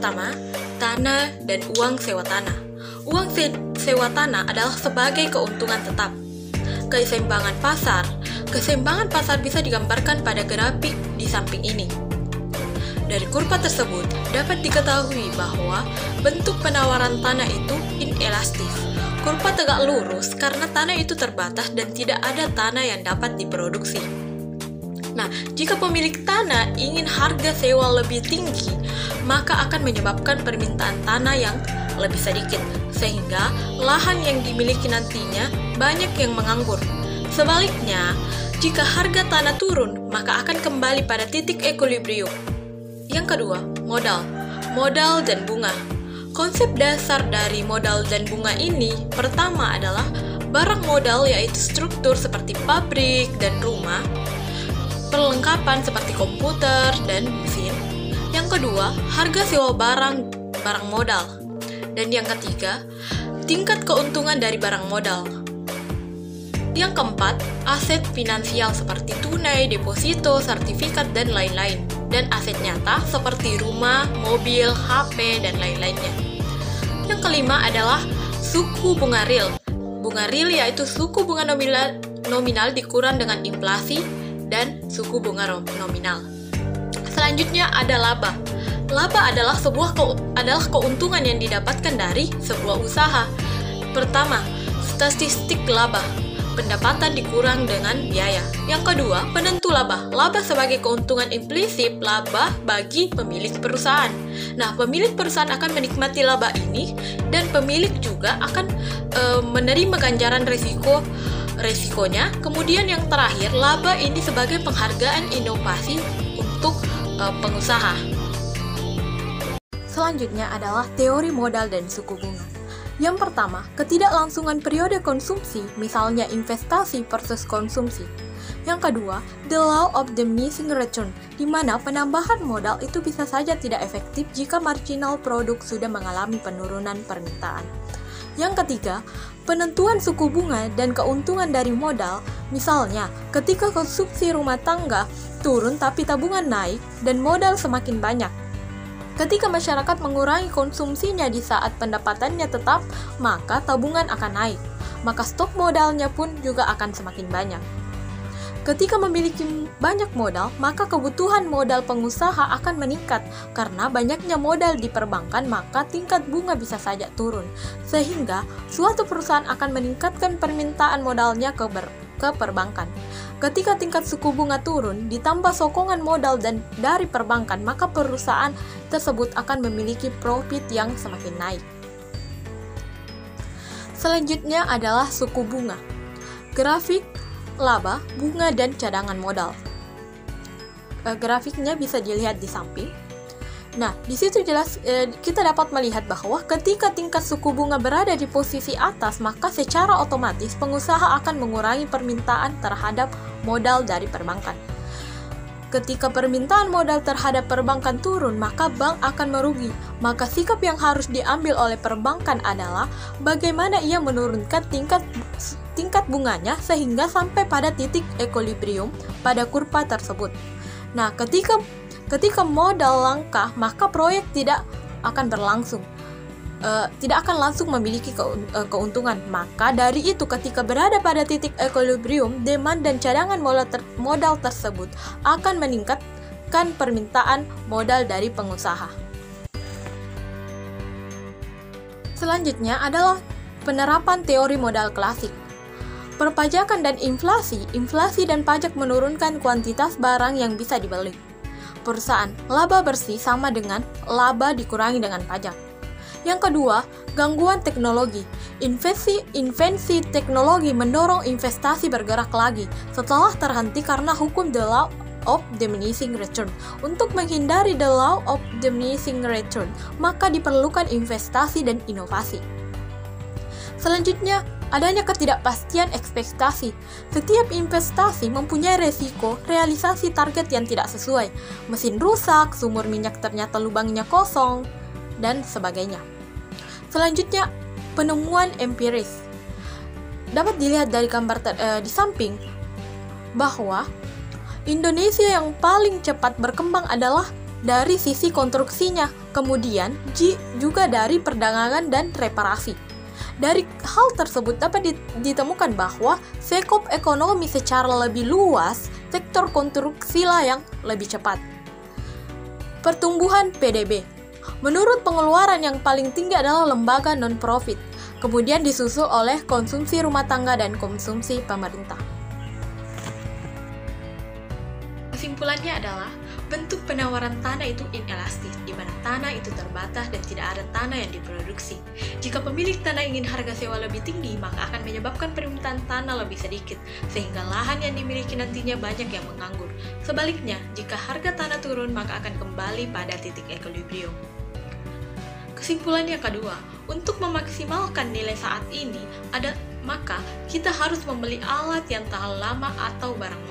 pertama, tanah dan uang sewa tanah. Uang sewa tanah adalah sebagai keuntungan tetap. Keseimbangan pasar bisa digambarkan pada grafik di samping ini. Dari kurva tersebut dapat diketahui bahwa bentuk penawaran tanah itu inelastis. Kurva tegak lurus karena tanah itu terbatas dan tidak ada tanah yang dapat diproduksi. Nah, jika pemilik tanah ingin harga sewa lebih tinggi, maka akan menyebabkan permintaan tanah yang lebih sedikit, sehingga lahan yang dimiliki nantinya banyak yang menganggur. Sebaliknya, jika harga tanah turun, maka akan kembali pada titik equilibrium. Yang kedua, modal dan bunga. Konsep dasar dari modal dan bunga ini pertama adalah barang modal, yaitu struktur seperti pabrik dan rumah, perlengkapan seperti komputer dan mesin. Yang kedua, harga sewa barang modal. Dan yang ketiga, tingkat keuntungan dari barang modal. Yang keempat, aset finansial seperti tunai, deposito, sertifikat, dan lain-lain. Dan aset nyata seperti rumah, mobil, HP, dan lain-lainnya. Yang kelima adalah suku bunga real. Bunga real yaitu suku bunga nominal dikurang dengan inflasi dan suku bunga nominal. Selanjutnya ada laba. Laba adalah keuntungan yang didapatkan dari sebuah usaha. Pertama, statistik laba. Pendapatan dikurang dengan biaya. Yang kedua, penentu laba. Laba sebagai keuntungan implisit laba bagi pemilik perusahaan. Nah, pemilik perusahaan akan menikmati laba ini dan pemilik juga akan menerima ganjaran resikonya. Kemudian yang terakhir, laba ini sebagai penghargaan inovasi untuk pengusaha. Selanjutnya adalah teori modal dan suku bunga. Yang pertama, ketidaklangsungan periode konsumsi, misalnya investasi versus konsumsi. Yang kedua, the law of diminishing return, di mana penambahan modal itu bisa saja tidak efektif jika marginal produk sudah mengalami penurunan permintaan. Yang ketiga, penentuan suku bunga dan keuntungan dari modal, misalnya ketika konsumsi rumah tangga turun tapi tabungan naik dan modal semakin banyak. Ketika masyarakat mengurangi konsumsinya di saat pendapatannya tetap, maka tabungan akan naik, maka stok modalnya pun juga akan semakin banyak. Ketika memiliki banyak modal, maka kebutuhan modal pengusaha akan meningkat. Karena banyaknya modal di perbankan, maka tingkat bunga bisa saja turun, sehingga suatu perusahaan akan meningkatkan permintaan modalnya ke perbankan. Ketika tingkat suku bunga turun, ditambah sokongan modal dan dari perbankan, maka perusahaan tersebut akan memiliki profit yang semakin naik. Selanjutnya adalah suku bunga. Grafik laba, bunga, dan cadangan modal. Grafiknya bisa dilihat di samping. Nah, di situ jelas kita dapat melihat bahwa ketika tingkat suku bunga berada di posisi atas, maka secara otomatis pengusaha akan mengurangi permintaan terhadap modal dari perbankan. Ketika permintaan modal terhadap perbankan turun, maka bank akan merugi. Maka sikap yang harus diambil oleh perbankan adalah bagaimana ia menurunkan tingkat bunganya sehingga sampai pada titik equilibrium pada kurva tersebut. Nah, ketika modal langka, maka proyek tidak akan berlangsung, tidak akan langsung memiliki keuntungan. Maka dari itu, ketika berada pada titik equilibrium, demand dan cadangan modal tersebut akan meningkatkan permintaan modal dari pengusaha. Selanjutnya adalah penerapan teori modal klasik. Perpajakan dan inflasi dan pajak menurunkan kuantitas barang yang bisa dibeli. Perusahaan, laba bersih sama dengan laba dikurangi dengan pajak. Yang kedua, gangguan teknologi. Invensi teknologi mendorong investasi bergerak lagi setelah terhenti karena hukum the law of diminishing return. Untuk menghindari the law of diminishing return, maka diperlukan investasi dan inovasi. Selanjutnya, adanya ketidakpastian ekspektasi. Setiap investasi mempunyai resiko realisasi target yang tidak sesuai. Mesin rusak, sumur minyak ternyata lubangnya kosong, dan sebagainya. Selanjutnya, penemuan empiris. Dapat dilihat dari gambar di samping bahwa Indonesia yang paling cepat berkembang adalah dari sisi konstruksinya, kemudian G juga dari perdagangan dan reparasi. Dari hal tersebut dapat ditemukan bahwa skop ekonomi secara lebih luas, sektor konstruksi lah yang lebih cepat. Pertumbuhan PDB. Menurut pengeluaran yang paling tinggi adalah lembaga non-profit, kemudian disusul oleh konsumsi rumah tangga dan konsumsi pemerintah. Kesimpulannya adalah, bentuk penawaran tanah itu inelastis, di mana tanah itu terbatas dan tidak ada tanah yang diproduksi. Jika pemilik tanah ingin harga sewa lebih tinggi, maka akan menyebabkan permintaan tanah lebih sedikit, sehingga lahan yang dimiliki nantinya banyak yang menganggur. Sebaliknya, jika harga tanah turun, maka akan kembali pada titik equilibrium. Kesimpulan yang kedua, untuk memaksimalkan nilai saat ini, maka kita harus membeli alat yang tahan lama atau barang